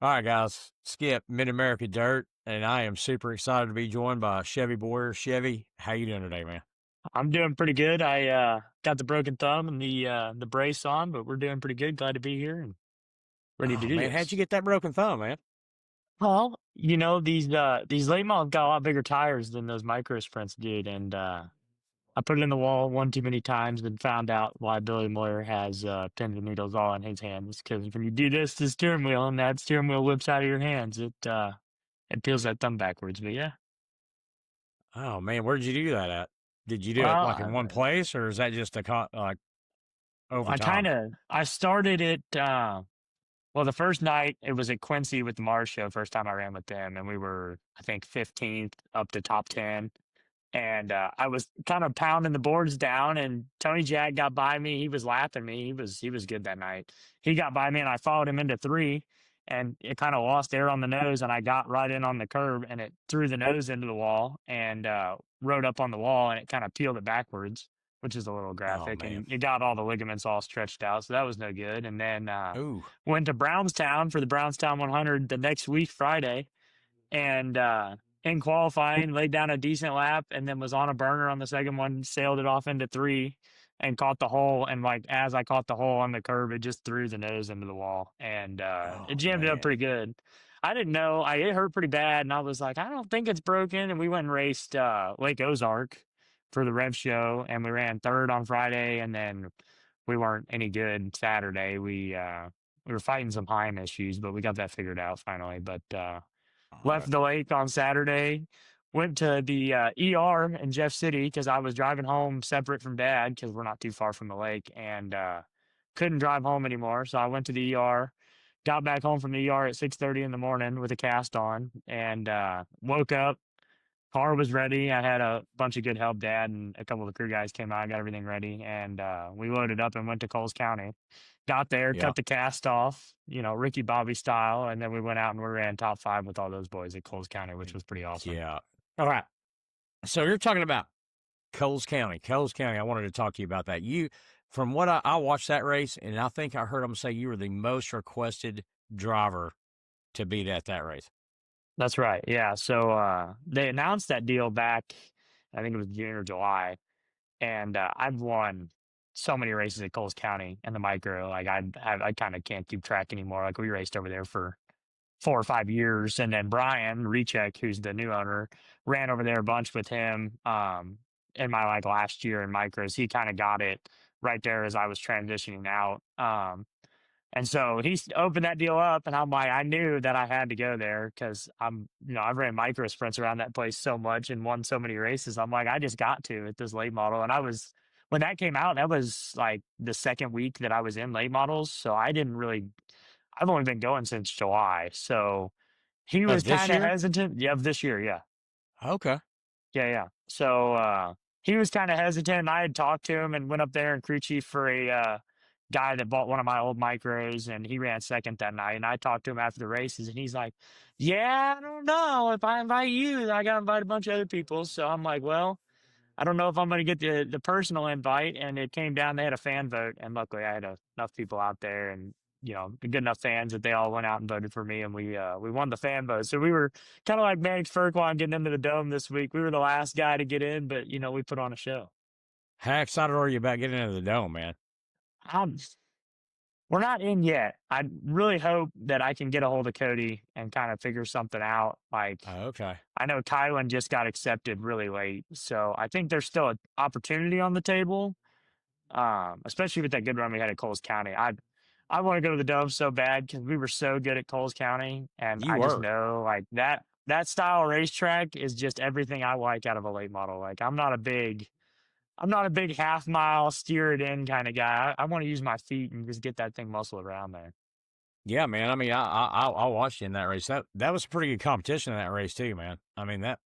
All right, guys. Skip Mid America Dirt, and I am super excited to be joined by Chevy Boyer. Chevy, how you doing today, man? I'm doing pretty good. I got the broken thumb and the brace on, but we're doing pretty good. Glad to be here and ready to Oh do man, how'd you this. get that broken thumb, man? Well, these late models got a lot bigger tires than those micro sprints did, and I put it in the wall one too many times and found out why Billy Moyer has pins and needles all in his hands. Because when you do this to the steering wheel and that steering wheel whips out of your hands, it peels that thumb backwards. But yeah, Oh man, where did you do that at? Did you do it like in one well, place, or is that just like over time? I started it. Well, the first night it was at Quincy with the Mars show. First time I ran with them, and we were, I think, 15th up to top 10. And I was kind of pounding the boards down, and Tony Jack got by me. He was lapping me. He was good that night. He got by me, and I followed him into three, and it kind of lost air on the nose, and I got right in on the curb, and it threw the nose into the wall and rode up on the wall, and it kind of peeled it backwards, which is a little Oh graphic, man. and it got all the ligaments all stretched out, so that was no good. And then Ooh. went to Brownstown for the Brownstown 100 the next week, Friday, and in qualifying, laid down a decent lap, and then was on a burner on the second one, sailed it off into three, and caught the hole. And like as I caught the hole on the curb, it just threw the nose into the wall, and it Oh jammed it up man. pretty good. I didn't know it hurt pretty bad, and I was like, I don't think it's broken. And we went and raced Lake Ozark for the Rev Show, and we ran third on Friday, and then we weren't any good Saturday. We were fighting some Heim issues, but we got that figured out finally. But Oh, left the lake on Saturday, went to the ER in Jeff City because I was driving home separate from dad because we're not too far from the lake, and couldn't drive home anymore. So I went to the ER, got back home from the ER at 6:30 in the morning with a cast on, and woke up. Car was ready. I had a bunch of good help. Dad and a couple of the crew guys came out, got everything ready, and we loaded up and went to Coles County. Got there, yeah. cut the cast off, Ricky Bobby style, and then we went out and we ran top five with all those boys at Coles County, which was pretty awesome. Yeah. All right. So you're talking about Coles County. Coles County. I wanted to talk to you about that. From what I watched that race, and I think I heard them say you were the most requested driver to beat at that race. That's right. Yeah. So they announced that deal back, I think it was June or July, and I've won so many races at Coles County and the micro. Like I kind of can't keep track anymore. Like we raced over there for 4 or 5 years. And then Brian Recheck, who's the new owner, ran over there a bunch with him in my like last year in micros. He kind of got it right there as I was transitioning out. And so he opened that deal up, and I'm like, I knew that I had to go there because I've ran micro sprints around that place so much and won so many races. I'm like, I just got to at this late model. And when that came out, that was like the second week that I was in late models. So I've only been going since July. So he was Of this kind of year? hesitant. Yeah, of this year. Yeah. Okay. Yeah. Yeah. So, he was kind of hesitant. And I had talked to him and went up there and crew chief for a, guy that bought one of my old micros, and he ran second that night. And I talked to him after the races, and he's like, yeah, I don't know if I invite you, I got to invite a bunch of other people. So I'm like, well, I don't know if I'm going to get the personal invite. And it came down, they had a fan vote. And luckily I had enough people out there and, good enough fans that they all went out and voted for me. And we won the fan vote. So we were kind of like Mannix Furquan getting into the dome this week. We were the last guy to get in, but, we put on a show. How excited are you about getting into the dome, man? I'm We're not in yet. I really hope that I can get a hold of Cody and kind of figure something out. Like, Okay. I know Kylan just got accepted really late, so I think there's still an opportunity on the table. Especially with that good run we had at Coles County. I want to go to the Dome so bad because we were so good at Coles County, and You I just were. know like that style racetrack is just everything I like out of a late model. Like I'm not a big half mile steer it in kind of guy. I want to use my feet and just get that thing muscle around there. Yeah, man. I mean, I watched you in that race. That was a pretty good competition in that race too, man. I mean that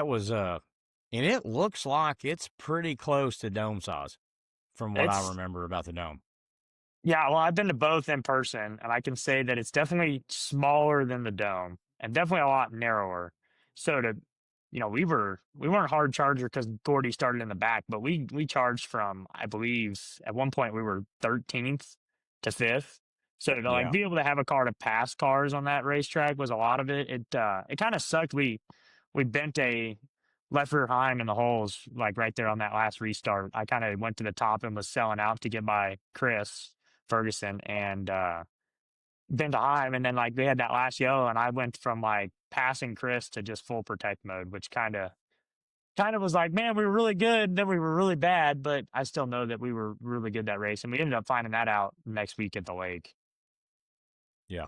was and it looks like it's pretty close to dome size from what I It's remember about the dome. Yeah, well, I've been to both in person, and I can say that it's definitely smaller than the dome and definitely a lot narrower. So we weren't hard charger because Gordy started in the back, but we charged from, I believe at one point we were 13th to 5th. So to like Yeah. be able to have a car to pass cars on that racetrack was a lot of it. It kind of sucked. We bent a left rear hind in the holes like right there on that last restart. I kind of went to the top and was selling out to get by Chris Ferguson and bent a hind, and then like they had that last yellow, and I went from like passing Chris to just full protect mode, which kind of was like, man, we were really good, and then we were really bad, but I still know that we were really good that race, and we ended up finding that out next week at the lake. Yeah.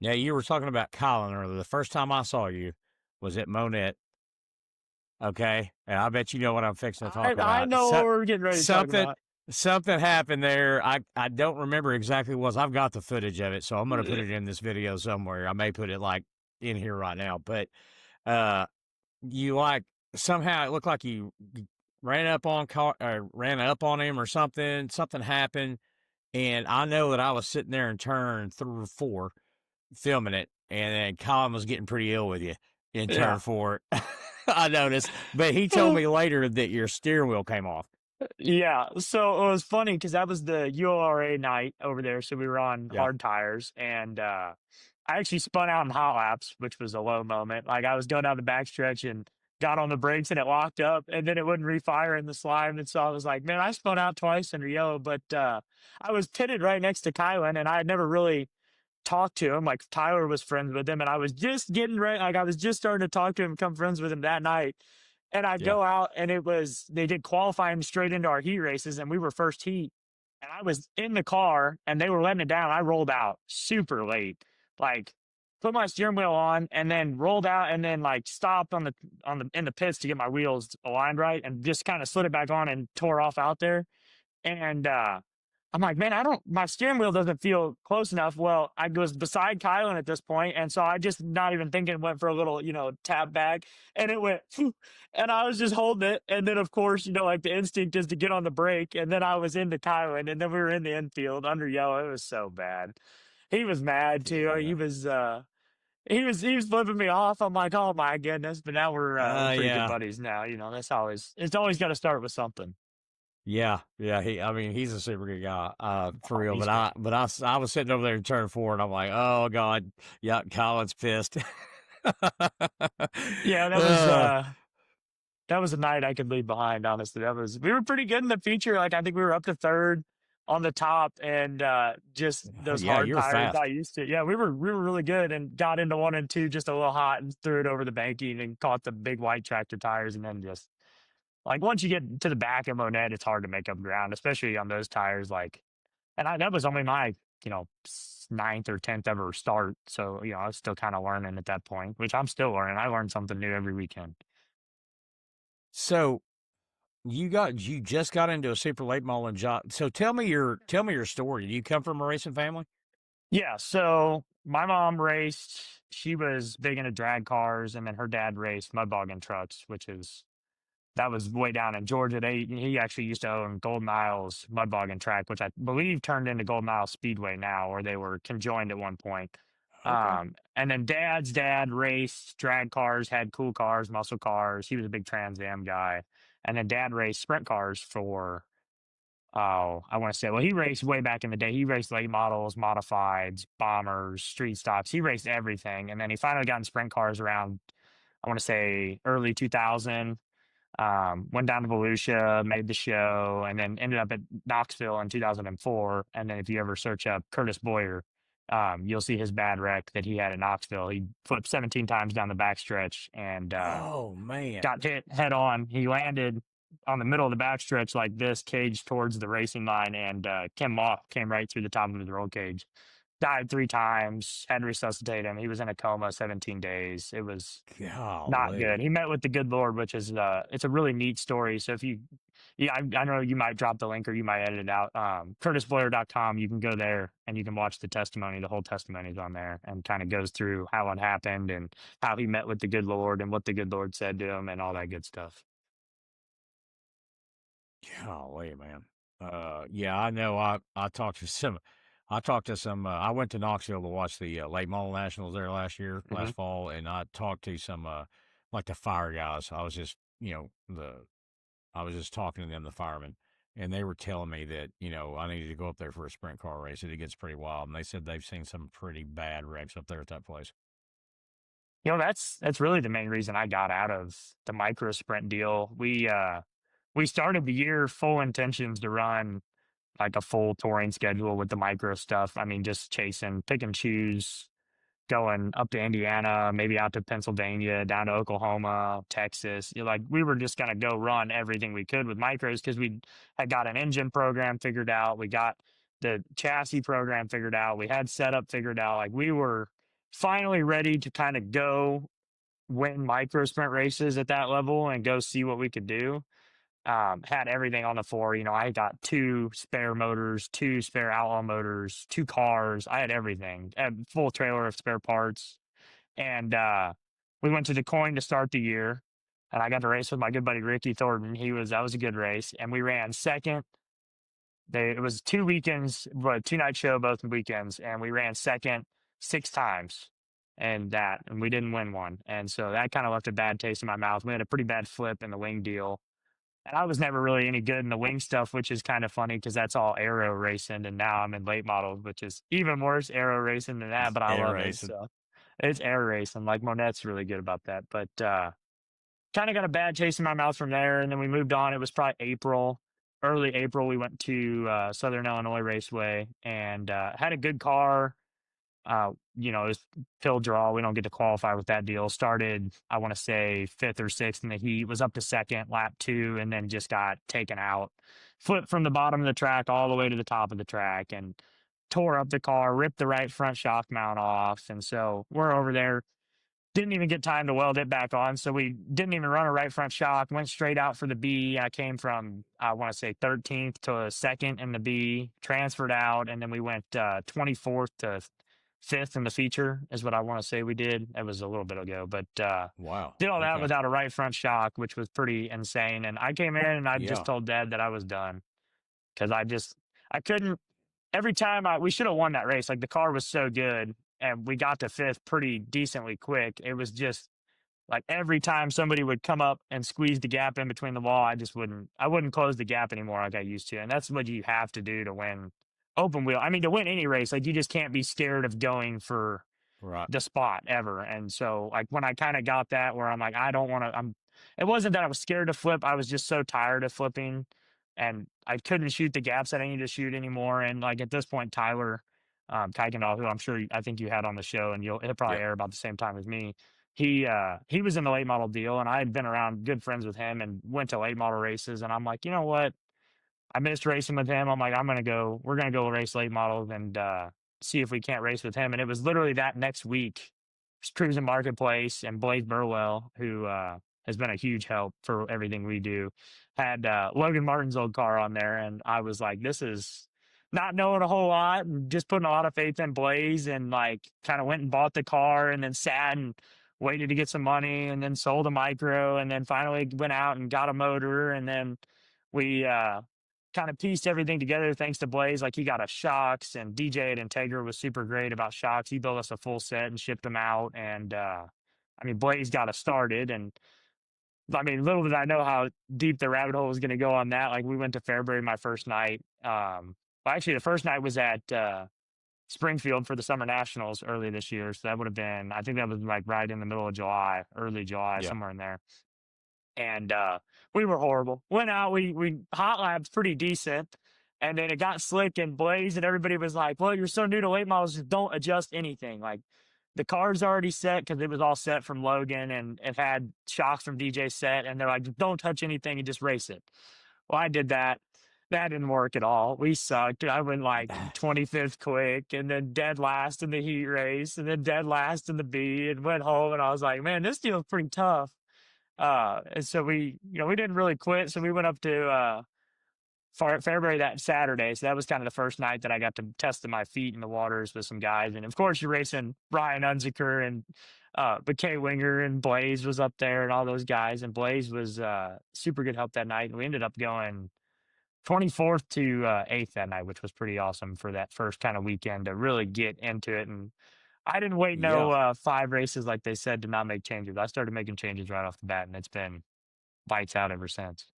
Yeah, you were talking about Colin earlier. The first time I saw you was at Monette. Okay, and I bet you know what I'm fixing to I talk I about. know what we're getting ready to talk Something about. something happened there. I don't remember exactly what it was. I've got the footage of it, so I'm gonna put it in this video somewhere. I may put it like in here right now, but uh, you like somehow it looked like you ran up on him or something. Something happened, and I know that I was sitting there in turn 3 or 4 filming it, and then Colin was getting pretty ill with you in turn Yeah. 4. I noticed, but he told me later that your steering wheel came off. Yeah, so it was funny because that was the ULRA night over there, so we were on Yeah, hard tires, and I actually spun out in hot laps, which was a low moment. Like I was going down the backstretch and got on the brakes, and it locked up, and then it wouldn't refire in the slime, and so I was like, man, I spun out twice under yellow, but I was pitted right next to Kylan, and I had never really talked to him. Like Tyler was friends with him, and I was just getting ready. Like I was just starting to talk to him, become friends with him that night. And I yeah, go out, and they did qualifying straight into our heat races, and we were first heat. And I was in the car, and they were letting it down. I rolled out super late, like put my steering wheel on, and then rolled out, and then like stopped on the in the pits to get my wheels aligned right, and just kind of slid it back on and tore off out there. And I'm like, man, my steering wheel doesn't feel close enough. Well, I was beside Kylan at this point, and so I just not even thinking went for a little, tap back, and it went, phew, and I was just holding it. And then, of course, like the instinct is to get on the brake, and then I was into Kylan, and then we were in the infield under yellow. It was so bad. He was mad too. yeah. He was flipping me off. I'm like, oh my goodness. But now we're pretty good Yeah, buddies now. It's always got to start with something. yeah, yeah. I mean, he's a super good guy, for Oh, real. he's But great. I was sitting over there in turn 4, and I'm like, oh god, yeah, Colin's pissed. Yeah, uh, that was a night I could leave behind, honestly. We were pretty good in the feature. Like I think we were up to third on the top, and just those yeah, hard you're tires fast. I used to. Yeah, we were really good and got into 1 and 2 just a little hot and threw it over the banking and caught the big white tractor tires, and then just like once you get to the back of Monette, it's hard to make up ground, especially on those tires. Like, that was only my ninth or 10th ever start, so I was still kind of learning at that point, which I'm still learning. I learn something new every weekend. So you just got into a super late model job. So tell me your story. Do you come from a racing family? Yeah, so my mom raced. She was big into drag cars, and then her dad raced mud bogging trucks, that was way down in Georgia. He actually used to own Golden Isles mud bogging track, which I believe turned into Golden Isles Speedway now, or they were conjoined at one point. Okay. And then dad's dad raced drag cars, had cool cars, muscle cars. He was a big Trans Am guy. And then dad raced sprint cars for, oh, I want to say, well, he raced way back in the day. He raced late models, modifieds, bombers, street stocks. He raced everything. And then he finally got in sprint cars around, I want to say, early 2000. Went down to Volusia, made the show, and then ended up at Knoxville in 2004. And then if you ever search up Curtis Boyer, you'll see his bad wreck that he had at Knoxville. He flipped 17 times down the backstretch and Oh man. got hit head on. He landed on the middle of the backstretch like this, cage towards the racing line, and came right through the top of his roll cage. Died 3 times, had to resuscitate him. He was in a coma 17 days. It was not good. Golly. He met with the good Lord, which is it's a really neat story. So yeah, I know you might drop the link or you might edit it out. CurtisBoyer.com. You can go there and you can watch the testimony. The whole testimony is on there and kind of goes through how it happened and how he met with the good Lord and what the good Lord said to him and all that good stuff. Golly, man. Yeah, I know. I talked to some. I went to Knoxville to watch the late model nationals there Hmm. last fall, and I talked to some like the fire guys. I was just talking to them, the firemen, and they were telling me that, I needed to go up there for a sprint car race. It gets pretty wild. And they said they've seen some pretty bad wrecks up there at that place. That's really the main reason I got out of the micro sprint deal. We started the year full intentions to run like a full touring schedule with the micro stuff. I mean, just chasing, pick and choose, going up to Indiana, maybe out to Pennsylvania, down to Oklahoma, Texas. Like we were just gonna go run everything we could with micros because we had got an engine program figured out. We got the chassis program figured out. We had setup figured out. Like we were finally ready to kind of go win micro sprint races at that level and go see what we could do. Had everything on the floor. I got two spare motors, two spare outlaw motors, two cars. I had everything, a full trailer of spare parts. And we went to the coin to start the year. And I got to race with my good buddy Ricky Thornton. That was a good race. And we ran second. It was 2 weekends, but 2 night show, both weekends. And we ran second 6 times and we didn't win one. And so that kind of left a bad taste in my mouth. We had a pretty bad flip in the wing deal. And I was never really any good in the wing stuff, which is kind of funny because that's all aero racing. And now I'm in late models, which is even worse aero racing than that, but I Air love it. racing. So it's air racing. Like Monette's really good about that. But kind of got a bad taste in my mouth from there. And then we moved on. It was probably early April. We went to Southern Illinois Raceway and had a good car. It was pill draw. We don't get to qualify with that deal. Started, I want to say, fifth or sixth in the heat, was up to second, lap two, and then just got taken out. Flipped from the bottom of the track all the way to the top of the track and tore up the car, ripped the right front shock mount off. And so we're over there. Didn't even get time to weld it back on. So we didn't even run a right front shock, went straight out for the B. I came from, I want to say, 13th to second in the B, transferred out, and then we went 24th to fifth in the feature is what I want to say we did. It was a little bit ago, but Wow. did all that Okay. without a right front shock, which was pretty insane. And I came in and I just Yeah. told Dad that I was done because I couldn't. Every time we should have won that race. Like the car was so good, and we got to fifth pretty decently quick. It was just like every time somebody would come up and squeeze the gap in between the wall, I wouldn't close the gap anymore like I used to. And that's what you have to do to win open wheel. I mean, to win any race, like you just can't be scared of going for Right. the spot ever. And so like when I kind of got that where I'm like, I don't want to, it wasn't that I was scared to flip. I was just so tired of flipping and I couldn't shoot the gaps that I needed to shoot anymore. And like at this point, Tyler, Kuykendall, who I think you had on the show and he'll probably Yep. air about the same time as me. He was in the late model deal and I had been around good friends with him and went to late model races. And I'm like, you know what? I missed racing with him. I'm like, we're gonna go race late models and see if we can't race with him. And it was literally that next week, just cruising marketplace and Blaze Burwell, who has been a huge help for everything we do, had Logan Martin's old car on there, and I was like, this is not knowing a whole lot and just putting a lot of faith in Blaze, and like kind of went and bought the car and then sat and waited to get some money and then sold a micro and then finally went out and got a motor and then we kind of pieced everything together thanks to Blaze. Like he got us shocks and DJ at Integra was super great about shocks. He built us a full set and shipped them out. And I mean, Blaze got us started. And I mean, little did I know how deep the rabbit hole was going to go on that. Like we went to Fairbury my first night. Well, actually, the first night was at Springfield for the Summer Nationals early this year. So that would have been, I think that was like right in the middle of July, early July, Yeah. somewhere in there. And we were horrible. Went out, we hot lapped pretty decent, and then it got slick and Blaze, and everybody was like, "Well, you're so new to late models, just don't adjust anything." Like the car's already set because it was all set from Logan, and it had shocks from DJ set, and they're like, "Don't touch anything and just race it." Well, I did that. That didn't work at all. We sucked. I went like 25th quick, and then dead last in the heat race, and then dead last in the B, and went home. And I was like, "Man, this deal's pretty tough." And so we didn't really quit. So we went up to Fairbury that Saturday. So that was kind of the first night that I got to test my feet in the waters with some guys. And of course, you're racing Ryan Unziker and McKay Winger and Blaze was up there and all those guys. And Blaze was super good help that night. And we ended up going 24th to 8th that night, which was pretty awesome for that first kind of weekend to really get into it. And I didn't wait no Yeah. 5 races like they said to not make changes. I started making changes right off the bat, and it's been lights out ever since.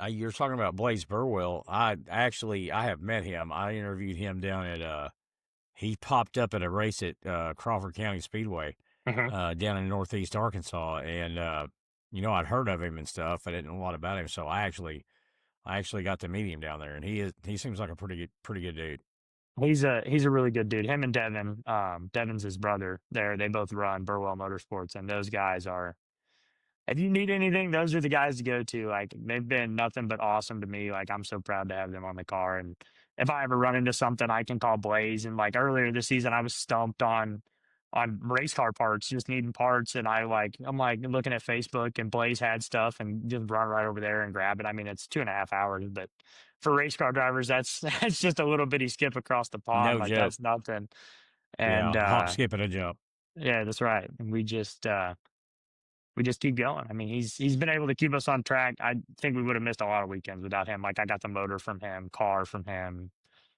You're talking about Blaze Burwell. I have met him. I interviewed him down at he popped up at a race at Crawford County Speedway Mhm. down in Northeast Arkansas, and I'd heard of him and stuff. I didn't know a lot about him, so I actually got to meet him down there, and he seems like a pretty good dude. He's a really good dude. Him and Devin, Devin's his brother. They both run Burwell Motorsports, and those guys are, if you need anything, those are the guys to go to. Like, they've been nothing but awesome to me. Like, I'm so proud to have them on the car. And if I ever run into something, I can call Blaze. And like earlier this season, I was stumped on race car parts, just needing parts. And I'm like looking at Facebook, and Blaze had stuff, and just run right over there and grab it. I mean, it's 2.5 hours, but for race car drivers, that's that's just a little bitty skip across the pond. No Like, joke. that's nothing. Yeah, And hop, skip, and a jump. yeah, that's right. And we just keep going. I mean, he's been able to keep us on track. I think we would have missed a lot of weekends without him. Like, I got the motor from him, car from him,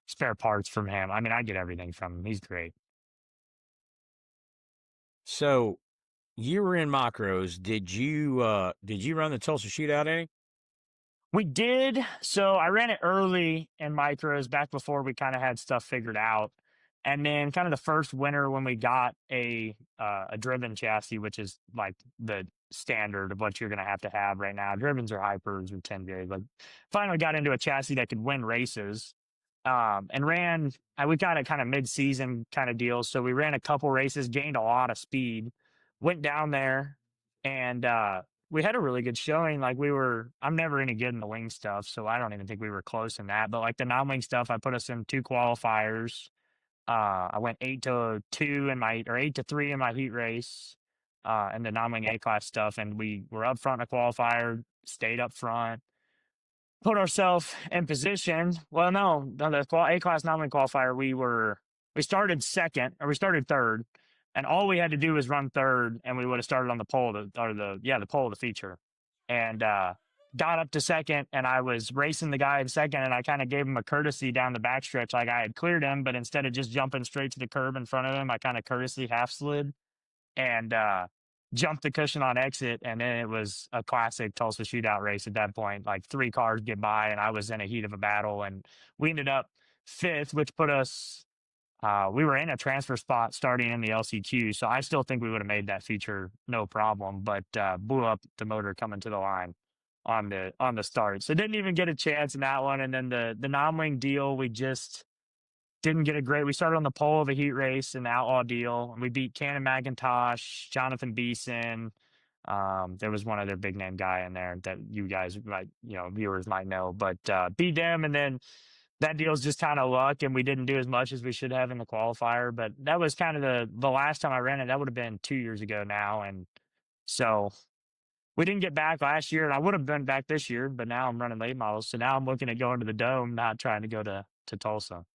spare parts from him. I mean, I get everything from him. He's great. So you were in micros. Did you run the Tulsa shootout any? We did. So I ran it early in micros back before we kind of had stuff figured out. And then kind of the first winter when we got a driven chassis, which is like the standard of what you're going to have right now. Drivens are hypers or 10 days. Like, finally got into a chassis that could win races. And ran, we got it kind of mid-season kind of deal. So we ran a couple races, gained a lot of speed, went down there, and we had a really good showing. Like, I'm never any good in the wing stuff, so I don't even think we were close in that. But like the non-wing stuff, I put us in two qualifiers. I went 8-2 in my, or 8-3 in my heat race, and the non-wing A class stuff, and we were up front in a qualifier, stayed up front, put ourselves in position. Well, no, the A class non-wing qualifier, we started second, or we started third, and all we had to do was run third, and we would have started on the pole, the pole of the feature, and got up to second, and I was racing the guy in second, and I kind of gave him a courtesy down the backstretch, like I had cleared him, but instead of just jumping straight to the curb in front of him, I kind of courtesy half slid and jumped the cushion on exit. And then it was a classic Tulsa shootout race at that point. Like, three cars get by, and I was in a heat of a battle, and we ended up fifth, which put us. We were in a transfer spot starting in the LCQ, so I still think we would have made that feature no problem. But blew up the motor coming to the line on the start, so didn't even get a chance in that one. And then the non-wing deal, we just didn't get a great. We started on the pole of a heat race in the outlaw deal, and we beat Cannon McIntosh, Jonathan Beeson. There was one other big name guy in there that you guys might, viewers might know, but beat them. And then that deal's just kind of luck, and we didn't do as much as we should have in the qualifier. But that was kind of the last time I ran it. That would have been 2 years ago now, and so we didn't get back last year, and I would have been back this year. But now I'm running late models, so now I'm looking at going to the Dome, not trying to go to Tulsa.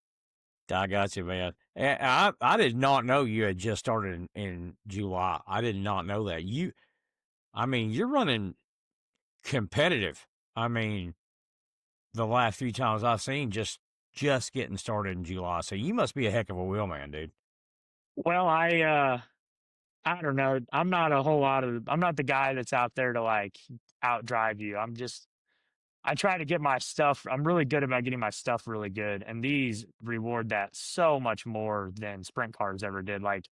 I got you, man. And I did not know you had just started in July. I did not know that. I mean, you're running competitive. I mean, the last few times I've seen, just getting started in July. So you must be a heck of a wheelman, dude. Well, I don't know. I'm not the guy that's out there to like outdrive you. I try to get my stuff. I'm really good about getting my stuff really good. And these reward that so much more than sprint cars ever did. Like,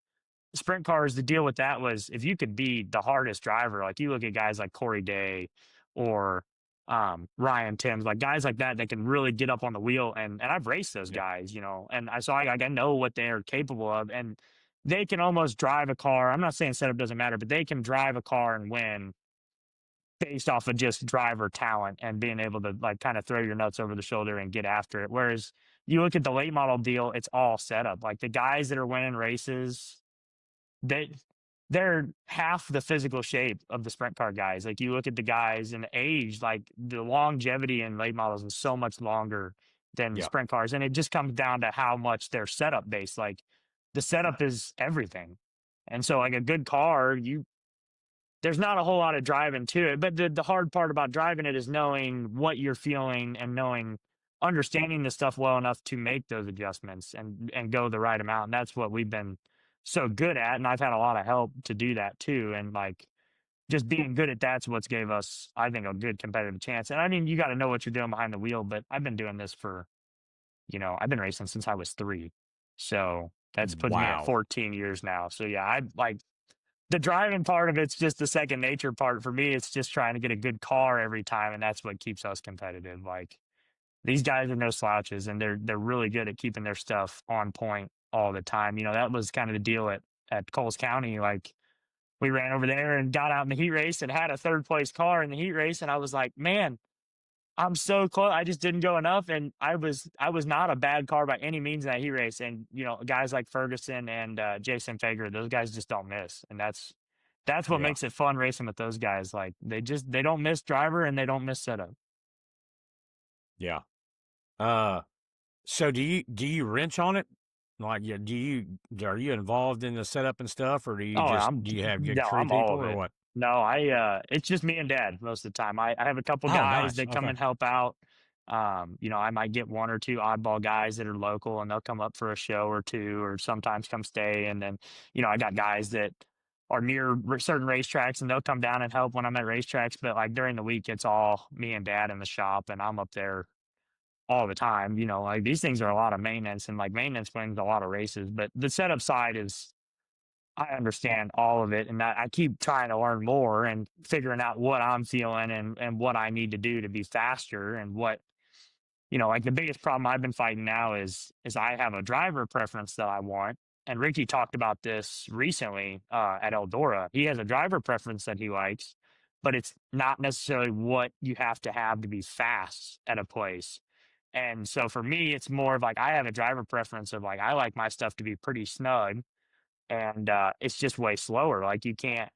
sprint cars, the deal with that was if you could be the hardest driver, like you look at guys like Corey Day or Ryan Timms, like guys like that can really get up on the wheel. And I've raced those Yeah. guys, and I know what they're capable of. And they can almost drive a car. I'm not saying setup doesn't matter, but they can drive a car and win based off of just driver talent and being able to like kind of throw your nuts over the shoulder and get after it. Whereas you look at the late model deal, it's all setup. Like, the guys that are winning races, they they're half the physical shape of the sprint car guys. Like, you look at the guys and the age, like the longevity in late models is so much longer than Yeah. sprint cars. And it just comes down to how much they're setup based. Like, the setup is everything. And so like a good car, there's not a whole lot of driving to it. But the hard part about driving it is knowing what you're feeling and understanding the stuff well enough to make those adjustments and go the right amount. And that's what we've been so good at. And I've had a lot of help to do that too. And like, just being good at that's what's gave us, I think, a good competitive chance. And I mean, you got to know what you're doing behind the wheel, but I've been doing this for, I've been racing since I was 3. So that's puts me at Wow. 14 years now. So yeah, I like the driving part of it's just the second nature part for me. It's just trying to get a good car every time, and that's what keeps us competitive. Like these guys are no slouches, and they're really good at keeping their stuff on point all the time. That was kind of the deal at Coles County. Like we ran over there and got out in the heat race and had a third place car in the heat race, and I was like, man, I'm so close. I just didn't go enough, and I was not a bad car by any means in that heat race. And guys like Ferguson and Jason Fager, those guys just don't miss, and that's what Yeah. makes it fun racing with those guys. Like they don't miss driver and they don't miss setup. Yeah. Uh, so do you wrench on it? Like, yeah, are you involved in the setup and stuff, or Oh, do you have good no, crew I'm all people of or it. what? No, it's just me and dad most of the time. I have a couple Oh, guys nice. that come Okay. and help out. I might get one or two oddball guys that are local and they'll come up for a show or two, or sometimes come stay. And then, I got guys that are near certain racetracks and they'll come down and help when I'm at racetracks. But like during the week, it's all me and dad in the shop, and I'm up there all the time. Like these things are a lot of maintenance, and like maintenance wins a lot of races, but the setup side is, I understand all of it, and I keep trying to learn more and figuring out what I'm feeling and what I need to do to be faster, and what, like the biggest problem I've been fighting now is I have a driver preference that I want. And Ricky talked about this recently at Eldora. He has a driver preference that he likes, but it's not necessarily what you have to be fast at a place. And so for me, it's more of like I have a driver preference of like I like my stuff to be pretty snug, and it's just way slower. Like you can't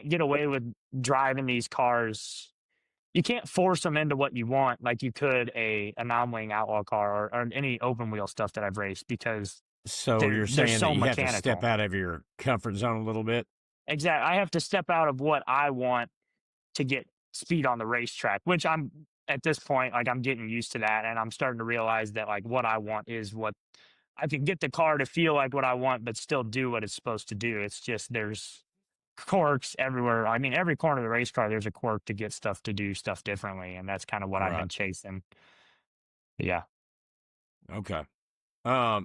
get away with driving these cars. You can't force them into what you want like you could a non-wing outlaw car, or any open wheel stuff that I've raced, because So they're you're saying that so you have to step mechanical. out of your comfort zone a little bit? Exactly. I have to step out of what I want to get speed on the racetrack, which I'm at this point, like I'm getting used to that, and I'm starting to realize that like what I want is what I can get the car to feel like what I want, but still do what it's supposed to do. It's just there's quirks everywhere. I mean, every corner of the race car, there's a quirk to get stuff to do stuff differently, and that's kind of what I've Right. been chasing. Yeah. Okay.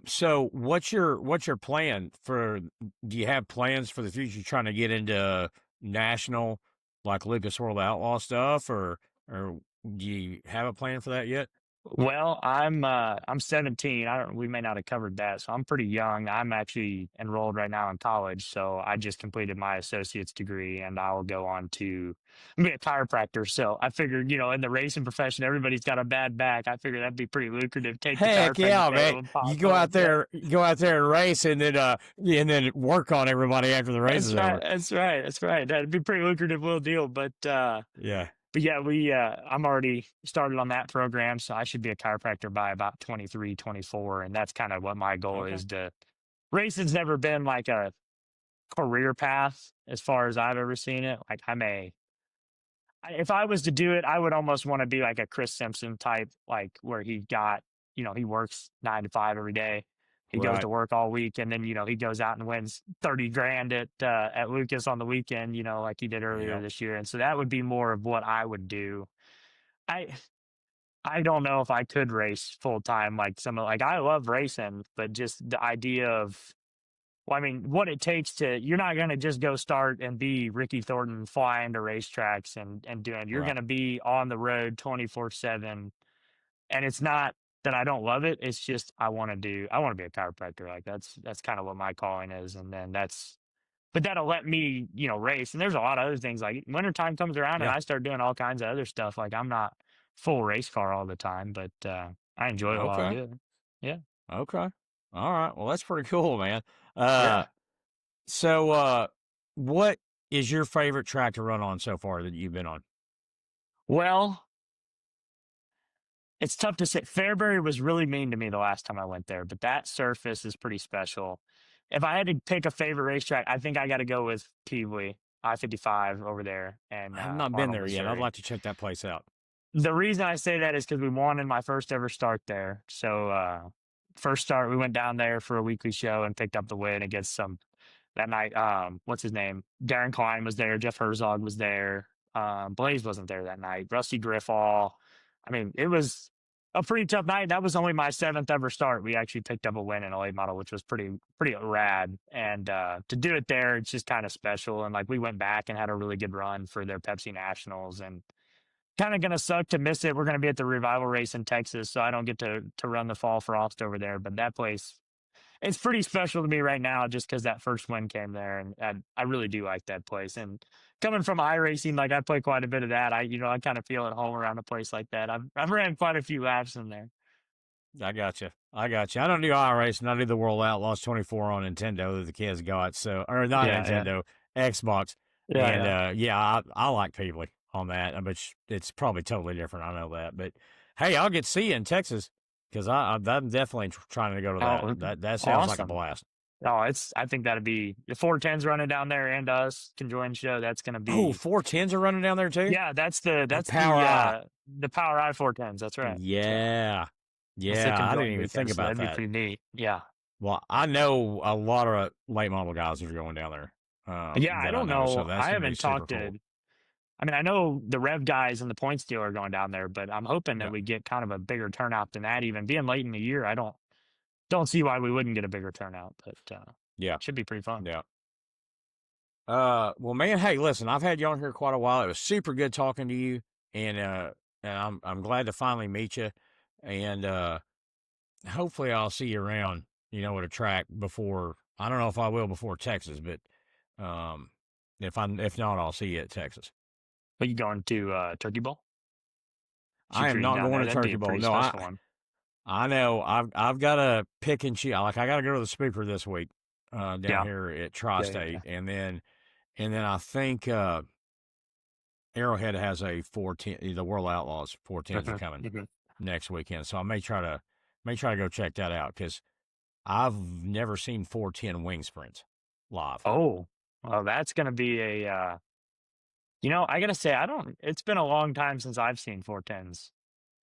So what's your plan for, do you have plans for the future trying to get into national, like Lucas World Outlaw stuff, or do you have a plan for that yet? Well, I'm 17. I don't We may not have covered that. So I'm pretty young. I'm actually enrolled right now in college. So I just completed my associate's degree, and I will go on to be a chiropractor. So I figured, in the racing profession, everybody's got a bad back. I figured that'd be pretty lucrative. Take the Heck chiropractic yeah, man. table and You pop up. Yeah. go out there and race, and then work on everybody after the race That's is right. over. That's right. That's right. That'd be a pretty lucrative little deal. Yeah. But yeah, I'm already started on that program, so I should be a chiropractor by about 23, 24, and that's kind of what my goal Okay. is. To Racing's never been like a career path as far as I've ever seen it. Like if I was to do it, I would almost want to be like a Chris Simpson type, like where he works 9 to 5 every day. He goes Right. to work all week, and then he goes out and wins 30 grand at Lucas on the weekend, like he did earlier Yep. this year. And so that would be more of what I would do. I I don't know if I could race full time like like I love racing, but just the idea of, well, I mean, what it takes you're not going to just go start and be Ricky Thornton flying to racetracks and doing, you're Right. going to be on the road 24/7. And it's not that I don't love it. It's just, I want to be a chiropractor. Like that's kind of what my calling is. And then but that'll let me, race. And there's a lot of other things like wintertime comes around and Yeah. I start doing all kinds of other stuff. Like I'm not full race car all the time, but I enjoy it while I Okay. do it. Yeah. Okay. All right. Well, that's pretty cool, man. Yeah. Uh, so what is your favorite track to run on so far that you've been on? Well, it's tough to say. Fairbury was really mean to me the last time I went there, but that surface is pretty special. If I had to pick a favorite racetrack, I think I got to go with Peebly, I-55 over there, and I have not been Arnold, there yet. I'd Missouri. like to check that place out. The reason I say that is because we won in my first ever start there. So first start, we went down there for a weekly show and picked up the win against some that night. What's his name? Darren Klein was there. Jeff Herzog was there. Blaze wasn't there that night. Rusty Griffall. I mean, it was a pretty tough night. That was only my seventh ever start. We actually picked up a win in a late model, which was pretty rad. And to do it there, it's just kind of special. And like we went back and had a really good run for their Pepsi Nationals, and kind of gonna suck to miss it. We're gonna be at the revival race in Texas, so I don't get to run the fall frost over there. But that place, it's pretty special to me right now, just because that first win came there, and I really do like that place. And coming from iRacing, like I play quite a bit of that. I kind of feel at home around a place like that. I've ran quite a few laps in there. I got you. I got you. I don't do iRacing. I do the World Outlaws 24 on Nintendo that the kids got. So, or not Yeah, yeah, Nintendo, Xbox. yeah, And yeah. yeah, I like Peebly on that, but it's probably totally different. I know that. But hey, I'll get to see you in Texas because I'm definitely trying to go to that. Oh, That sounds like a awesome. blast. Oh, I think that'd be the 410s running down there, and us can join the show. That's gonna Oh, be 410s are running down there too? yeah. That's the A that's Power Eye. the Power I 410s. That's right. So Yeah. it's a Yeah. I didn't conjoined even think weekend, so about that'd be that. pretty neat. Yeah. Well, I know a lot of late model guys that are going down there Yeah, I that I don't know. So know. that's I going to be haven't super talked cool. to. I mean, I know the Rev guys and the Points deal are going down there, but I'm hoping that Yeah. we get kind of a bigger turnout than that. Even being late in the year, I don't see why we wouldn't get a bigger turnout. But Yeah. should be pretty fun. Yeah. Well, man, hey, listen, I've had you on here quite a while. It was super good talking to you, and I'm glad to finally meet you, and hopefully I'll see you around, at a track before. I don't know if I will before Texas, but um, if not, I'll see you at Texas. Are you going to Turkey Bowl? I Shoot for am you not down going there. to That'd be Turkey a Bowl. pretty No, special one. I know I've got to pick and choose. Like I got to go to the speaker this week, down Yeah, here at yeah, yeah, yeah. Tri-State, and then I think Arrowhead has a 410. The World Outlaws 410s are Mhm, coming mhm. next weekend, so I may try to go check that out because I've never seen 410 wing sprints live. Oh, well, that's gonna be a. I gotta say, I don't. It's been a long time since I've seen 410s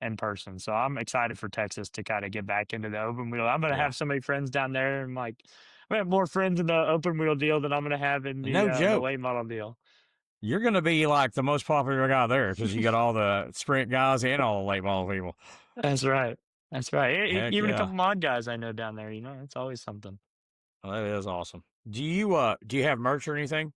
in person, so I'm excited for Texas to kind of get back into the open wheel. I'm gonna Yeah, have so many friends down there, and like, I have more friends in the open wheel deal than I'm gonna have in no the joke. late model deal. You're gonna be like the most popular guy there because you got all the sprint guys and all the late model people. That's right. That's right. Heck Even a yeah, couple mod guys I know down there. It's always something. well, that is awesome. Do you have merch or anything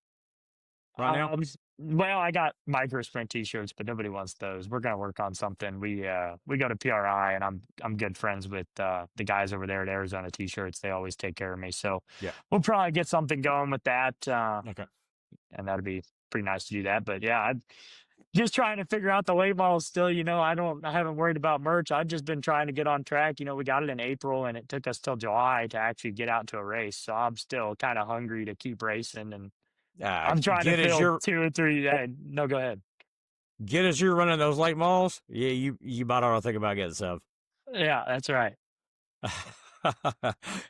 right now? Well, I got micro sprint t-shirts, but nobody wants those. We're gonna work on something. We go to PRI, and I'm good friends with the guys over there at Arizona T-shirts. They always take care of me, so Yeah. we'll probably get something going with that, Okay. and that'd be pretty nice to do that. But yeah, I'm just trying to figure out the late models still. I haven't worried about merch. I've just been trying to get on track. We got it in April, and it took us till July to actually get out to a race. So I'm still kind of hungry to keep racing, and I'm trying to Get as fill you're 2 or 3. No, go ahead. get as you're running those late malls. Yeah, you might ought to think about getting some. Yeah, that's right.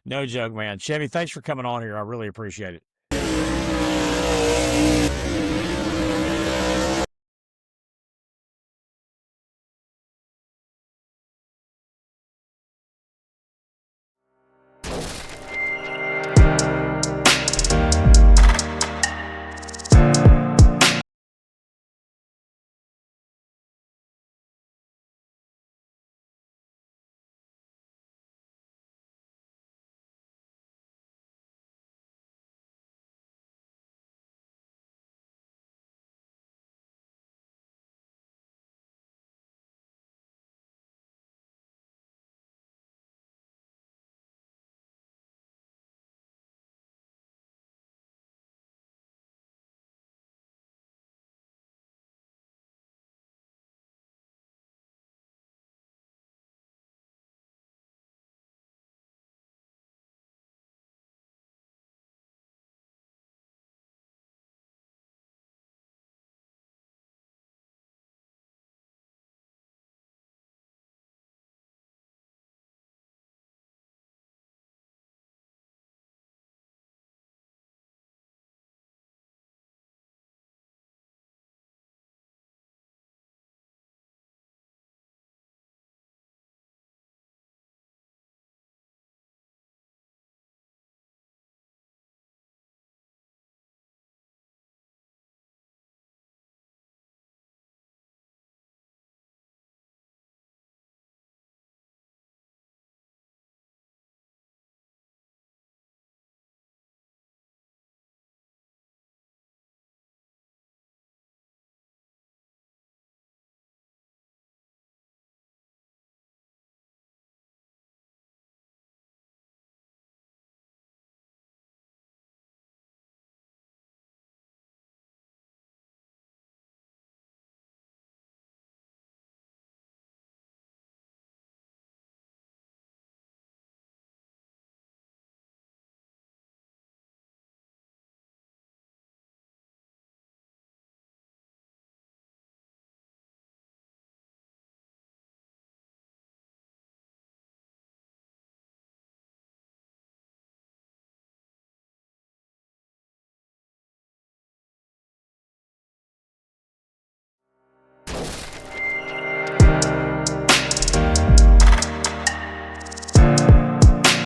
No joke, man. Chevy, thanks for coming on here. I really appreciate it.